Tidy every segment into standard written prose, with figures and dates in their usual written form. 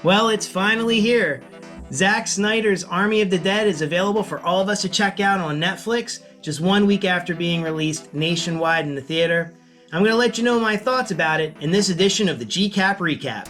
Well, it's finally here. Zack Snyder's Army of the Dead is available for all of us to check out on Netflix just 1 week after being released nationwide in the theater. I'm going to let you know my thoughts about it in this edition of the GCap Recap.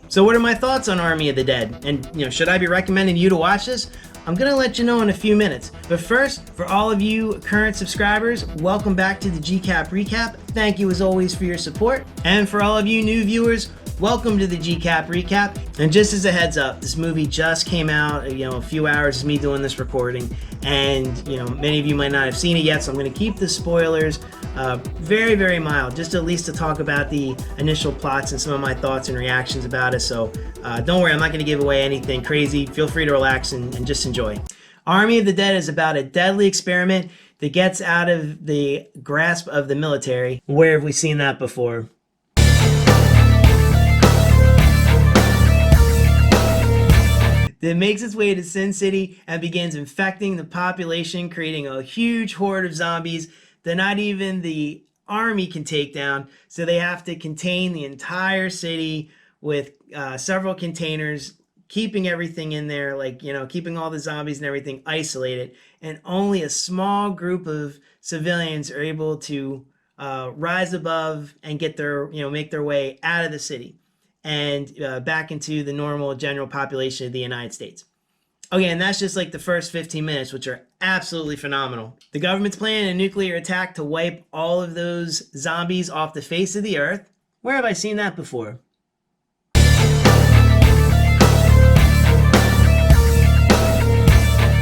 So what are my thoughts on Army of the Dead? And, should I be recommending you to watch this? I'm going to let you know in a few minutes. But first, for all of you current subscribers, welcome back to the GCap Recap. Thank you as always for your support. And for all of you new viewers, welcome to the GCap Recap. And just as a heads up, this movie just came out, a few hours of me doing this recording. And, many of you might not have seen it yet, so I'm going to keep the spoilers very, very mild, just at least to talk about the initial plots and some of my thoughts and reactions about it. So don't worry, I'm not going to give away anything crazy. Feel free to relax and just enjoy. Army of the Dead is about a deadly experiment that gets out of the grasp of the military. Where have we seen that before? That makes its way to Sin City and begins infecting the population, creating a huge horde of zombies that not even the army can take down. So they have to contain the entire city with several containers, keeping everything in there, keeping all the zombies and everything isolated. And only a small group of civilians are able to rise above and get make their way out of the city and back into the normal general population of the United States. Okay, and that's just like the first 15 minutes, which are absolutely phenomenal. The government's planning a nuclear attack to wipe all of those zombies off the face of the earth. Where have I seen that before?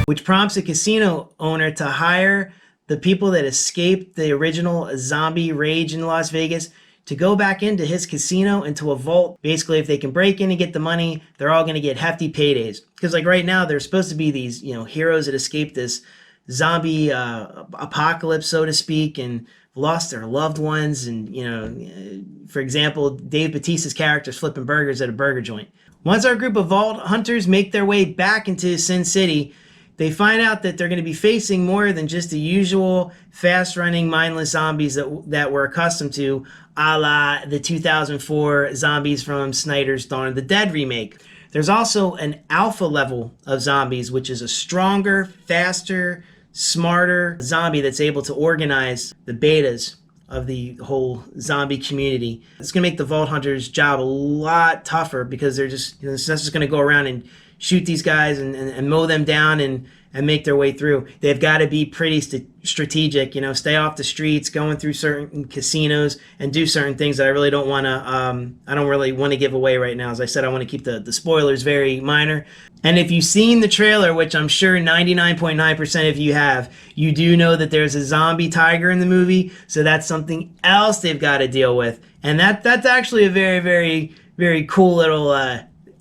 Which prompts a casino owner to hire the people that escaped the original zombie rage in Las Vegas to go back into his casino, into a vault. Basically, if they can break in and get the money, they're all going to get hefty paydays. Because right now, there's supposed to be these, heroes that escaped this zombie apocalypse, so to speak, and lost their loved ones. And, for example, Dave Bautista's character is flipping burgers at a burger joint. Once our group of vault hunters make their way back into Sin City, they find out that they're going to be facing more than just the usual fast-running, mindless zombies that we're accustomed to, a la the 2004 zombies from Snyder's Dawn of the Dead remake. There's also an alpha level of zombies, which is a stronger, faster, smarter zombie that's able to organize the betas of the whole zombie community. It's going to make the Vault Hunters' job a lot tougher because they're just, it's just going to go around and shoot these guys and mow them down and make their way through. They've got to be pretty strategic, stay off the streets, going through certain casinos and do certain things that I really don't want to give away right now. As I said, I want to keep the spoilers very minor. And if you've seen the trailer, which I'm sure 99.9% of you have, you do know that there's a zombie tiger in the movie. So that's something else they've got to deal with. And that's actually a very, very, very cool little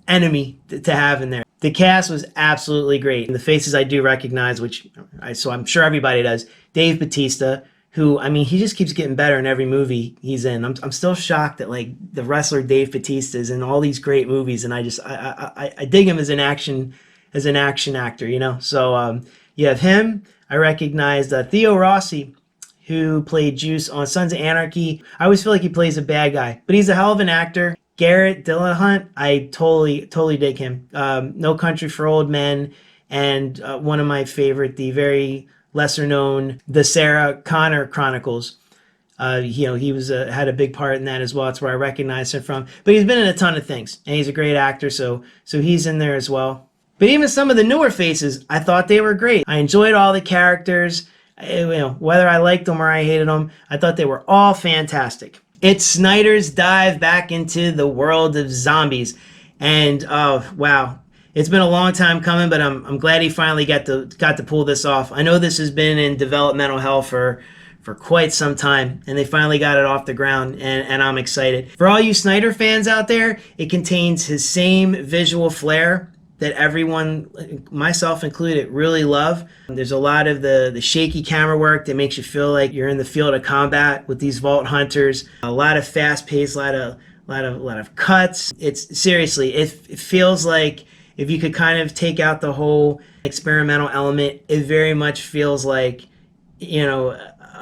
enemy to have in there. The cast was absolutely great. And the faces I do recognize, so I'm sure everybody does. Dave Bautista, who, he just keeps getting better in every movie he's in. I'm still shocked that the wrestler Dave Bautista is in all these great movies, and I dig him as an action actor, So you have him. I recognized Theo Rossi, who played Juice on Sons of Anarchy. I always feel like he plays a bad guy, but he's a hell of an actor. Garrett Dillahunt, I totally dig him. No Country for Old Men, and one of my favorite, the very lesser known, the Sarah Connor Chronicles. He was had a big part in that as well. That's where I recognize him from. But he's been in a ton of things, and he's a great actor, so he's in there as well. But even some of the newer faces, I thought they were great. I enjoyed all the characters. Whether I liked them or I hated them, I thought they were all fantastic. It's Snyder's dive back into the world of zombies. And wow, it's been a long time coming, but I'm glad he finally got to pull this off. I know this has been in developmental hell for quite some time, and they finally got it off the ground, and I'm excited. For all you Snyder fans out there, it contains his same visual flair that everyone, myself included, really love. There's a lot of the shaky camera work that makes you feel like you're in the field of combat with these Vault Hunters. A lot of fast-paced, a lot of cuts. It's seriously, it feels like if you could kind of take out the whole experimental element, it very much feels like,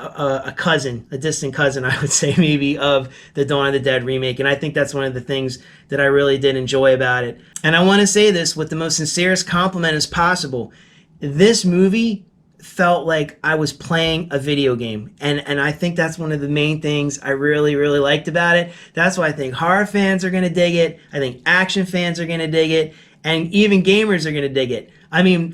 a cousin, a distant cousin, I would say maybe, of the Dawn of the Dead remake. And I think that's one of the things that I really did enjoy about it. And I want to say this with the most sincerest compliment as possible. This movie felt like I was playing a video game. And I think that's one of the main things I really, really liked about it. That's why I think horror fans are going to dig it. I think action fans are going to dig it. And even gamers are going to dig it. I mean,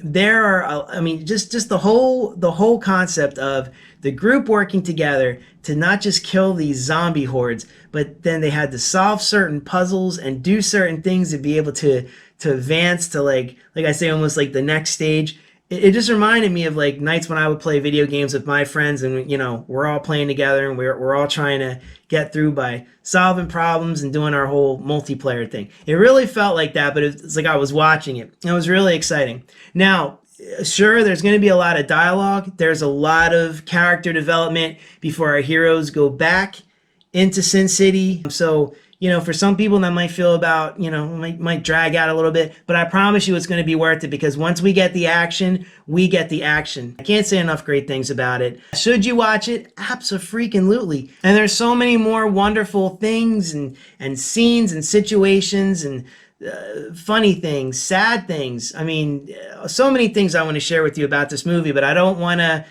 just the whole concept of the group working together to not just kill these zombie hordes, but then they had to solve certain puzzles and do certain things to be able to advance to like I say, almost like the next stage. It just reminded me of like nights when I would play video games with my friends, and we're all playing together and we're all trying to get through by solving problems and doing our whole multiplayer thing. It really felt like that, but it's like I was watching it. It was really exciting. Now, sure, there's going to be a lot of dialogue. There's a lot of character development before our heroes go back into Sin City. So, for some people that might feel about, might drag out a little bit, but I promise you it's going to be worth it, because once we get the action, we get the action. I can't say enough great things about it. Should you watch it? Abso-freaking-lutely. And there's so many more wonderful things and scenes and situations and funny things, sad things. I mean, so many things I want to share with you about this movie, but I don't want to,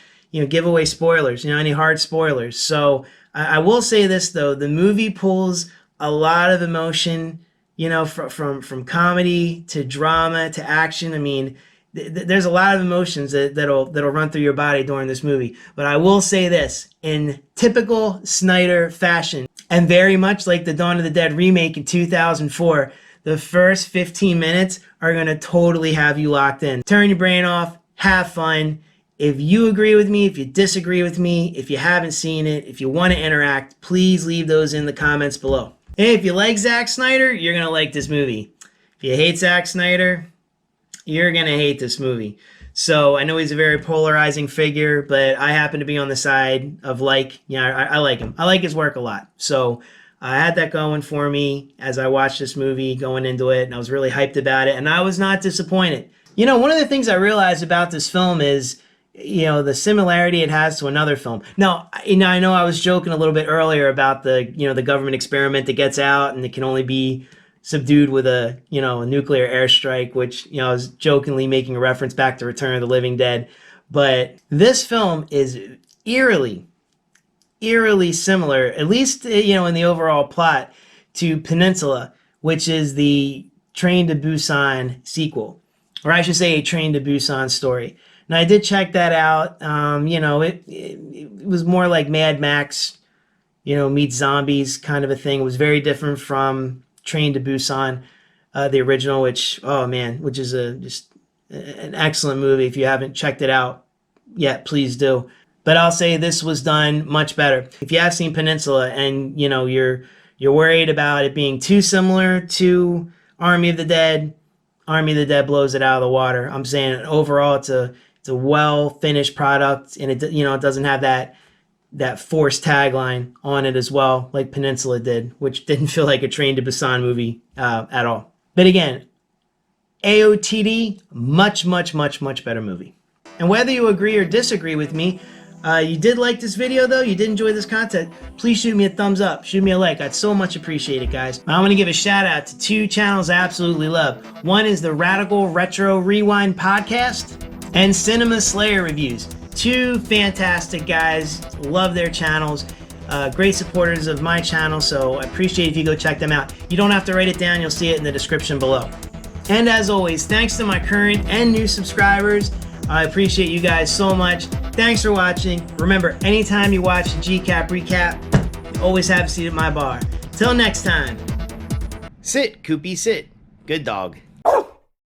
give away spoilers, any hard spoilers. So I will say this though, the movie pulls a lot of emotion, from comedy to drama to action. I mean, there's a lot of emotions that'll run through your body during this movie. But I will say this, in typical Snyder fashion, and very much like the Dawn of the Dead remake in 2004, the first 15 minutes are going to totally have you locked in. Turn your brain off, have fun. If you agree with me, if you disagree with me, if you haven't seen it, if you want to interact, please leave those in the comments below. Hey, if you like Zack Snyder, you're going to like this movie. If you hate Zack Snyder, you're going to hate this movie. So I know he's a very polarizing figure, but I happen to be on the side of I like him. I like his work a lot. So I had that going for me as I watched this movie going into it, and I was really hyped about it, and I was not disappointed. One of the things I realized about this film is, the similarity it has to another film. Now, I know I was joking a little bit earlier about the government experiment that gets out and it can only be subdued with a nuclear airstrike, which, I was jokingly making a reference back to Return of the Living Dead. But this film is eerily similar, at least, in the overall plot, to Peninsula, which is the Train to Busan sequel, or I should say a Train to Busan story. Now, I did check that out. It was more like Mad Max, meets zombies kind of a thing. It was very different from Train to Busan, the original, which is just an excellent movie. If you haven't checked it out yet, please do. But I'll say this was done much better. If you have seen Peninsula and, you're worried about it being too similar to Army of the Dead blows it out of the water. I'm saying overall it's a well-finished product, and it doesn't have that forced tagline on it as well, like Peninsula did, which didn't feel like a Train to Busan movie at all. But again, AOTD, much, much, much, much better movie. And whether you agree or disagree with me, you did like this video though, you did enjoy this content, please shoot me a thumbs up, shoot me a like. I'd so much appreciate it, guys. I'm going to give a shout out to two channels I absolutely love. One is the Radical Retro Rewind Podcast and Cinema Slayer Reviews. Two fantastic guys, love their channels, great supporters of my channel, so I appreciate if you go check them out. You don't have to write it down, you'll see it in the description below. And as always, thanks to my current and new subscribers. I appreciate you guys so much. Thanks for watching. Remember, anytime you watch a GCap recap, always have a seat at my bar. Till next time, sit, Koopy, sit. Good dog.